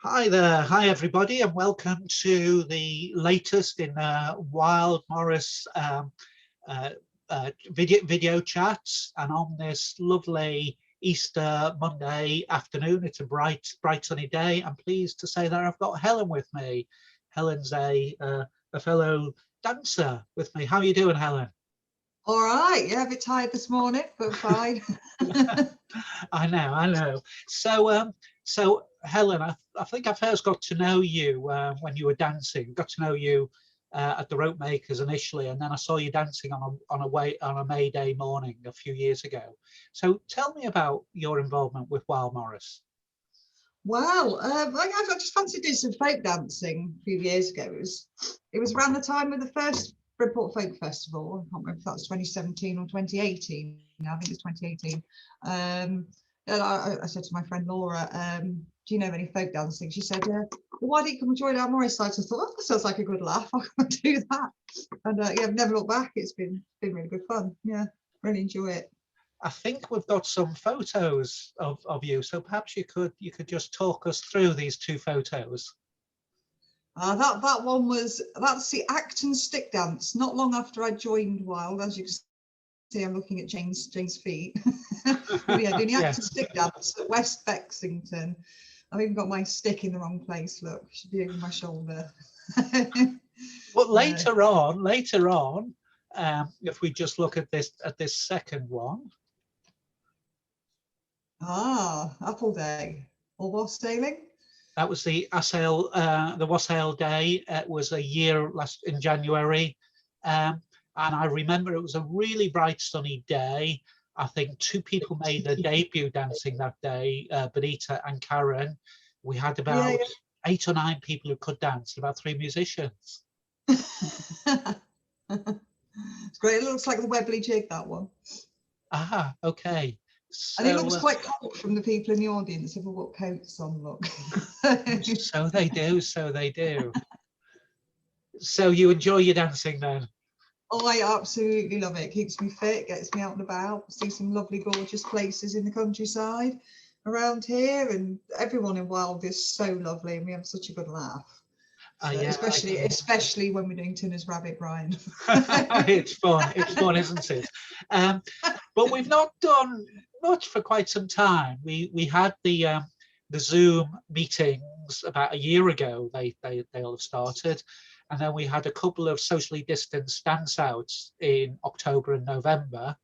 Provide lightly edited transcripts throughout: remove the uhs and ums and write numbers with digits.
Hi there, hi everybody, and welcome to the latest in Wyld Morris uh, video chats. And on this lovely Easter Monday afternoon, it's a bright sunny day. I'm pleased to say that I've got Helen with me. Helen's a fellow dancer with me. How are you doing, Helen? All right, yeah, a bit tired this morning, but fine. I know. So Helen, I think I first got to know you when you were dancing. Got to know you at the Rope Makers initially, and then I saw you dancing on a May Day morning a few years ago. So tell me about your involvement with Wyld Morris. Well, I just fancied doing some folk dancing a few years ago. It was around the time of the first Bridport Folk Festival. I can't remember if that was 2017 or 2018. No, I think it's 2018. And I said to my friend Laura, do you know any folk dancing? She said, well, why don't you come and join our Morris side? So I thought, oh, that sounds like a good laugh. I'll come and do that. And yeah, I've never looked back. It's been really good fun. Yeah, really enjoy it. I think we've got some photos of you, so perhaps you could just talk us through these two photos. That one that's the act and stick dance. Not long after I joined Wyld, as you can see, I'm looking at Jane's feet. But yeah, doing the act and stick dance at West Bexington. I've even got my stick in the wrong place. Look, it should be over my shoulder. But later on, if we just look at this second one. Apple Day or wassailing. That was the wassail day. It was a year last in January, and I remember it was a really bright sunny day. I think two people made their debut dancing that day, Benita and Karen. We had about 8 or 9 people who could dance, about 3 musicians. It's great. It looks like the Webley jig, that one. Okay. So, and it looks quite cold from the people in the audience. They've all got coats on, look. So they do. So you enjoy your dancing then? Oh, I absolutely love it. It keeps me fit, gets me out and about, see some lovely, gorgeous places in the countryside around here, and everyone in Wyld is so lovely, and we have such a good laugh. So, yeah, especially when we're doing Tinner's Rabbit, Brian. It's fun, isn't it? But we've not done much for quite some time. We had the Zoom meetings about a year ago. They all have started. And then we had a couple of socially distanced dance outs in October and November,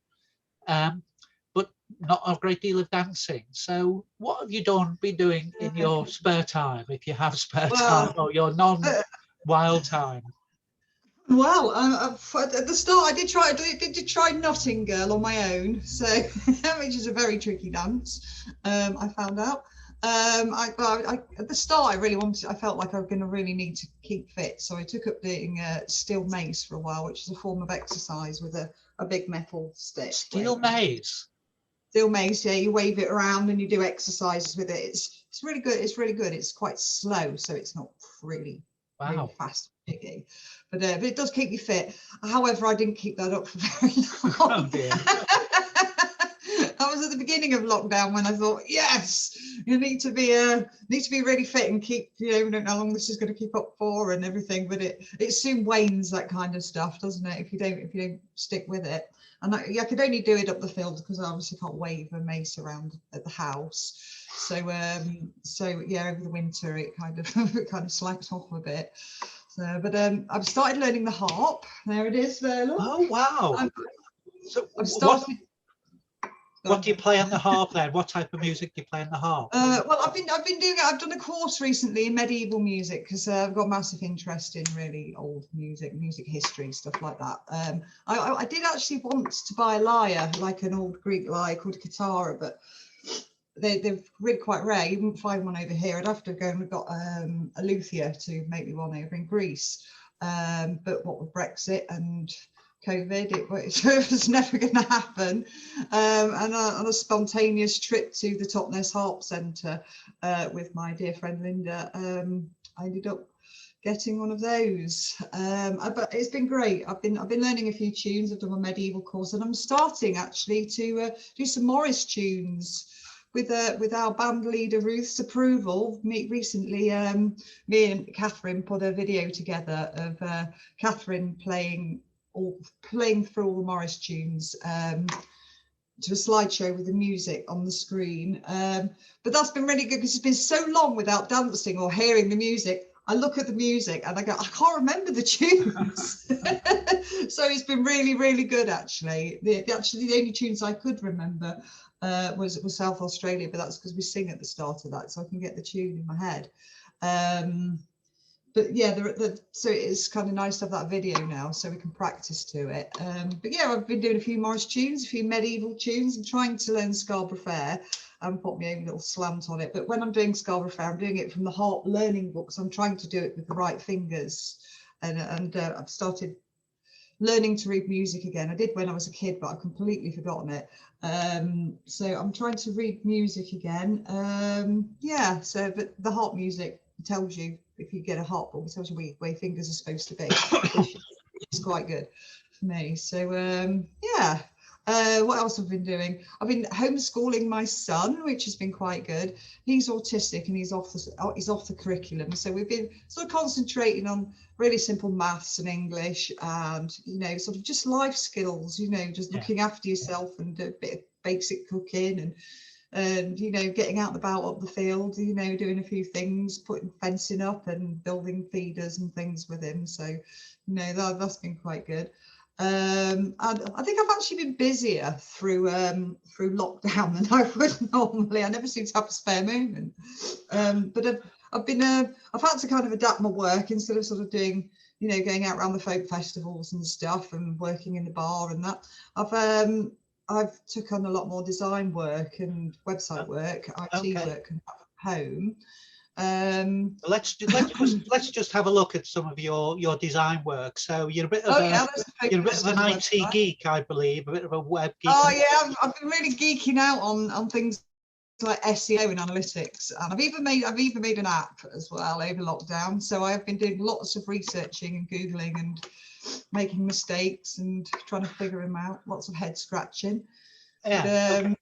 but not a great deal of dancing. So what have you been doing in your spare time, if you have spare time, or your non-Wyld time? Well, at the start, I did try Notting Girl on my own, so which is a very tricky dance. I found out. At the start, I felt like I was going to really need to keep fit, so I took up doing steel mace for a while, which is a form of exercise with a big metal stick. Steel mace? Steel mace, yeah, you wave it around and you do exercises with it. It's really good. It's quite slow, so it's not really fast picking, but it does keep you fit. However, I didn't keep that up for very long. Oh dear. That was at the beginning of lockdown when I thought, yes, you need to be really fit and keep, we don't know how long this is going to keep up for and everything, but it soon wanes, that kind of stuff, doesn't it, if you don't stick with it. And I could only do it up the field because I obviously can't wave a mace around at the house. So yeah, over the winter it kind of slacks off a bit. So, but I've started learning the harp. There it is. There, look. Oh wow! So I've started. What do you play on the harp then? What type of music do you play on the harp? Well, I've been doing it. I've done a course recently in medieval music because I've got massive interest in really old music history, stuff like that. I did actually want to buy a lyre, like an old Greek lyre called a guitar, but they're really quite rare. You wouldn't find one over here. I'd have to go and we've got a luthier to make me one over in Greece. But what with Brexit and COVID, it was never going to happen. And on a spontaneous trip to the Totnes Harp Centre with my dear friend Linda, I ended up getting one of those. But it's been great. I've been learning a few tunes. I've done a medieval course, and I'm starting actually to do some Morris tunes. with our band leader Ruth's approval, recently me and Catherine put a video together of Catherine playing through all the Morris tunes to a slideshow with the music on the screen. But that's been really good because it's been so long without dancing or hearing the music. I look at the music and I go, I can't remember the tunes. So it's been really, really good, actually. The only tunes I could remember was South Australia, but that's because we sing at the start of that, so I can get the tune in my head. But yeah, so it's kind of nice to have that video now so we can practice to it. But yeah, I've been doing a few Morris tunes, a few medieval tunes. I'm trying to learn Scarborough Fair. I haven't put my own little slant on it, but when I'm doing Scarborough Fair, I'm doing it from the Harp learning books. I'm trying to do it with the right fingers, and I've started learning to read music again. I did when I was a kid, but I've completely forgotten it. So I'm trying to read music again. Yeah, so but the harp music tells you, if you get a harp book, it tells you where your fingers are supposed to be, which is quite good for me. So yeah. What else have I been doing? I've been homeschooling my son, which has been quite good. He's autistic and he's off the curriculum, so we've been sort of concentrating on really simple maths and English, and you know, sort of just life skills. You know, just looking after yourself and a bit of basic cooking and you know, getting out and about up the field. You know, doing a few things, putting fencing up and building feeders and things with him. So you know, that's been quite good. And I think I've actually been busier through lockdown than I would normally. I never seem to have a spare moment, but I've had to kind of adapt my work instead of sort of doing, you know, going out around the folk festivals and stuff and working in the bar and that. I've took on a lot more design work and website work, IT work at home. Let's just have a look at some of your design work. So you're a bit of an IT geek, I believe, a bit of a web geek. Oh yeah, I've been really geeking out on things like SEO and analytics, and I've even made an app as well over lockdown. So I've been doing lots of researching and googling and making mistakes and trying to figure them out. Lots of head scratching. Yeah.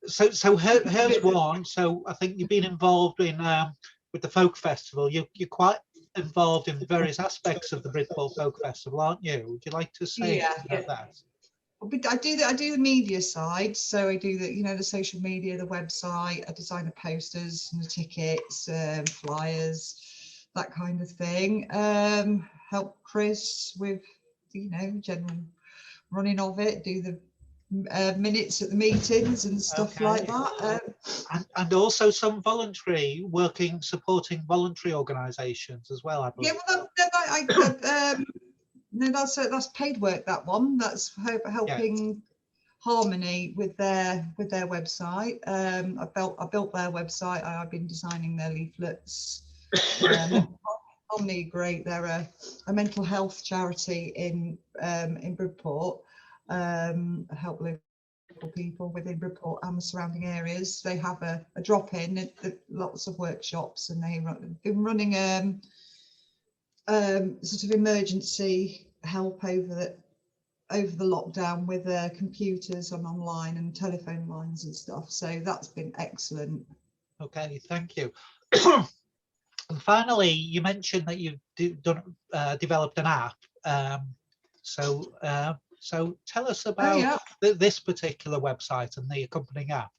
So here's one. So I think you've been involved in with the folk festival. You're quite involved in various aspects of the Bridport Folk Festival, aren't you? Would you like to say about that? I do the media side, so I do the social media, the website. I design the posters and the tickets, flyers, that kind of thing. Help Chris with general running of it, do the minutes at the meetings and stuff like that. And also some voluntary supporting voluntary organisations as well, I believe. Yeah, well, that's paid work. That one, that's helping Harmony with their website. I built their website. I've been designing their leaflets. Harmony, great. They're a mental health charity in Bridport. Help local people within Bridport and the surrounding areas. They have a drop-in at lots of workshops, and they've been running sort of emergency help over the lockdown with computers and online and telephone lines and stuff. So that's been excellent. Okay, thank you. And finally, you mentioned that you've developed an app. So tell us about this particular website and the accompanying app.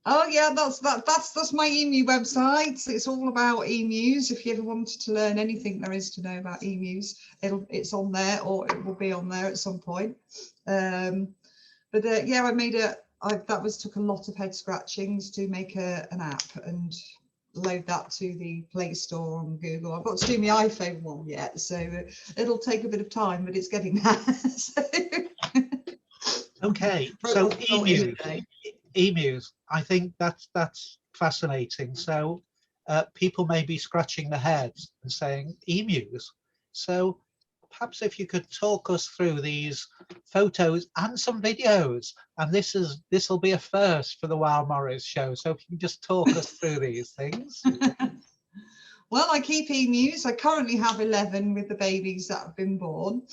Oh yeah, that's my Emu website. It's all about emus. If you ever wanted to learn anything there is to know about emus, it's on there, or it will be on there at some point. But yeah, that took a lot of head scratchings to make an app and load that to the Play Store on Google. I've got to do my iPhone one yet, so it'll take a bit of time, but it's getting there. Okay, so emus. I think that's fascinating. So people may be scratching their heads and saying emus. So perhaps if you could talk us through these photos and some videos, and this will be a first for the Wyld Morris show. So if you can just talk us through these things. Well, I keep emus. I currently have 11 with the babies that have been born.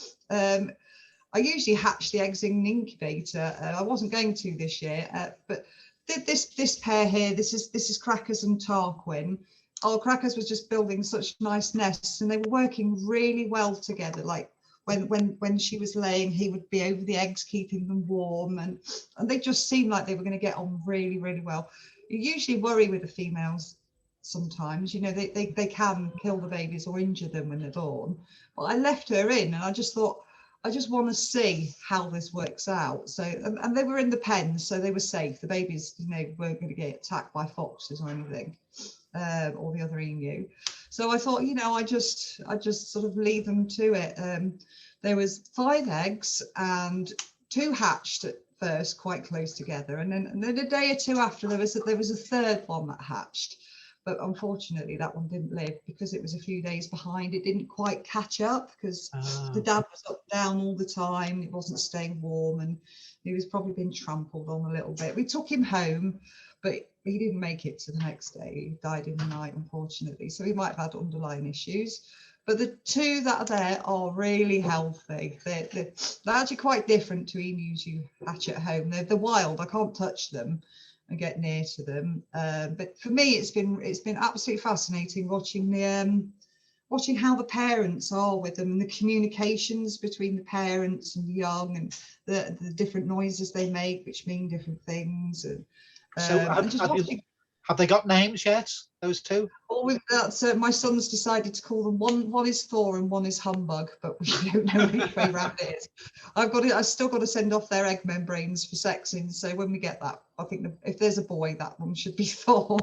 I usually hatch the eggs in an incubator. I wasn't going to this year, but this pair here, this is Crackers and Tarquin. Oh, Crackers was just building such nice nests, and they were working really well together. Like when she was laying, he would be over the eggs, keeping them warm, and they just seemed like they were going to get on really, really well. You usually worry with the females sometimes, you know, they can kill the babies or injure them when they're born. But I left her in, and I just thought, I just want to see how this works out. So, and they were in the pen, so they were safe. The babies, you know, weren't going to get attacked by foxes or anything, or the other emu. So I thought, you know, I just sort of leave them to it. There was 5 eggs, and 2 hatched at first quite close together, and then a day or 2 after there was a 3rd one that hatched. But unfortunately, that one didn't live because it was a few days behind. It didn't quite catch up because the dad was up down all the time. It wasn't staying warm, and he was probably being trampled on a little bit. We took him home, but he didn't make it to the next day. He died in the night, unfortunately. So he might have had underlying issues. But the 2 that are there are really healthy. They're actually quite different to emus you hatch at home. They're wild. I can't touch them and get near to them. But for me, it's been absolutely fascinating watching how the parents are with them, and the communications between the parents and the young, and the different noises they make, which mean different things. And so have they got names yet, those 2? All with that, so my son's decided to call them, one is Thor and one is Humbug, but we don't know which way round it is. I've still got to send off their egg membranes for sexing, so when we get that, I think if there's a boy, that one should be Thor.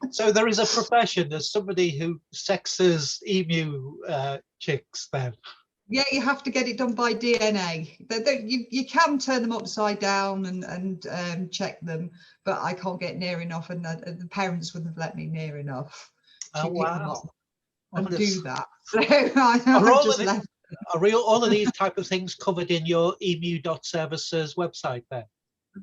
So there is a profession, there's somebody who sexes emu chicks then? Yeah, you have to get it done by DNA. You can turn them upside down and check them, but I can't get near enough, and the parents wouldn't have let me near enough to pick them up and do that. So are all of these type of things covered in your emu.services website then?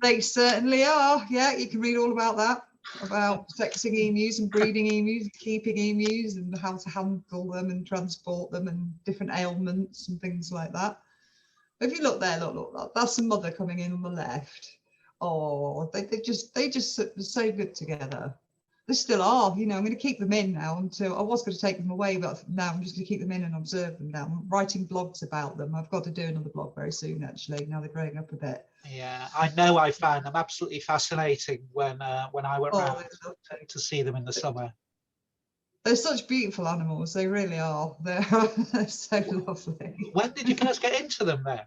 They certainly are. Yeah, you can read all about that, about sexing emus and breeding emus, and keeping emus, and how to handle them and transport them, and different ailments and things like that. If you look there, look, that's the mother coming in on the left. Oh, they just so good together. They still are, you know. I'm going to keep them in now until I was going to take them away, but now I'm just going to keep them in and observe them now. I'm writing blogs about them. I've got to do another blog very soon, actually. Now they're growing up a bit. Yeah, I know. I found them absolutely fascinating when I went round to see them in the summer. They're such beautiful animals. They really are. They're so lovely. When did you first get into them then?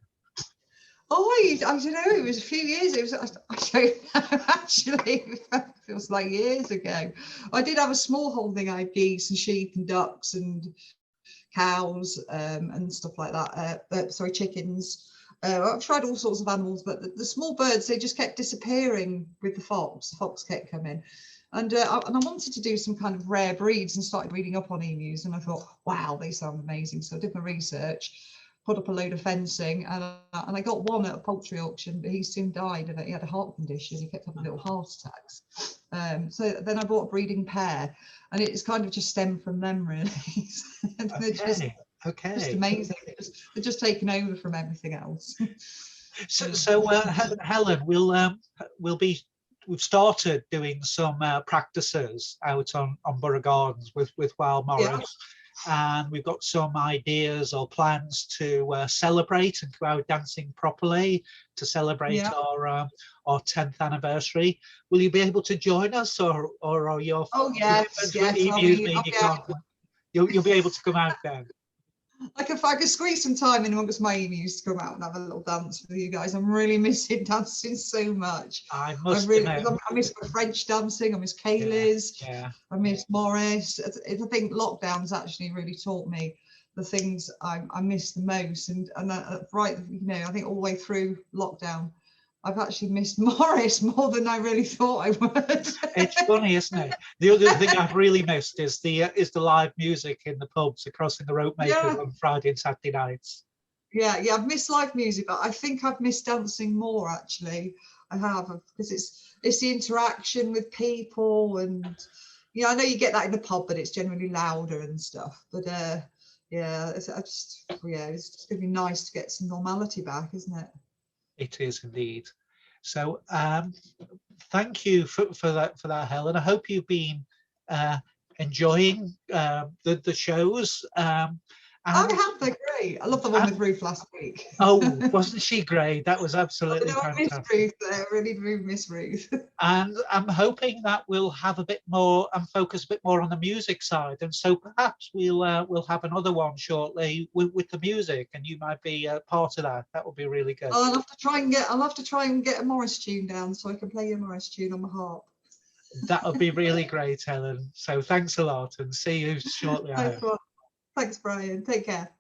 Oh, I don't know. It was a few years. It was, I don't know, actually. It feels like years ago. I did have a small holding. I had geese and sheep and ducks and cows and stuff like that. Sorry, chickens. I've tried all sorts of animals, but the small birds, they just kept disappearing with the fox. The fox kept coming. And I wanted to do some kind of rare breeds and started reading up on emus. And I thought, wow, they sound amazing. So I did my research, put up a load of fencing, and I got one at a poultry auction, but he soon died of it. He had a heart condition. He kept having little heart attacks. So then I bought a breeding pair, and it's kind of just stemmed from them, really. They're just amazing. They're just taken over from everything else. So Helen, we've started doing some practices out on Borough Gardens with Wyld Morris. Yeah. And we've got some ideas or plans to celebrate and go out dancing properly to celebrate our 10th anniversary. Will you be able to join us, or are your you'll be able to come out then? I could squeeze some time in amongst my emus to come out and have a little dance with you guys. I'm really missing dancing so much. I miss my French dancing. I miss Kaylee's. Yeah. I miss Morris. I think lockdown's actually really taught me the things I miss the most. And right, you know, I think all the way through lockdown, I've actually missed Morris more than I really thought I would. It's funny, isn't it? The other thing I've really missed is the live music in the pubs across the rope makers on Friday and Saturday nights. Yeah, I've missed live music, but I think I've missed dancing more, actually. I have, because it's the interaction with people, and I know you get that in the pub, but it's generally louder and stuff. But it's just going to be nice to get some normality back, isn't it? It is indeed. So thank you for that, Helen. I hope you've been enjoying the shows. I And have, they're great. I love the one with Ruth last week. oh, wasn't she great? That was absolutely I miss fantastic. Ruth there. I really do miss Ruth. And I'm hoping that we'll have a bit more and focus a bit more on the music side. And so perhaps we'll have another one shortly with the music, and you might be part of that. That would be really good. I'll have to try and get a Morris tune down so I can play a Morris tune on my harp. That would be really great, Helen. So thanks a lot, and see you shortly. Thanks, Brian. Take care.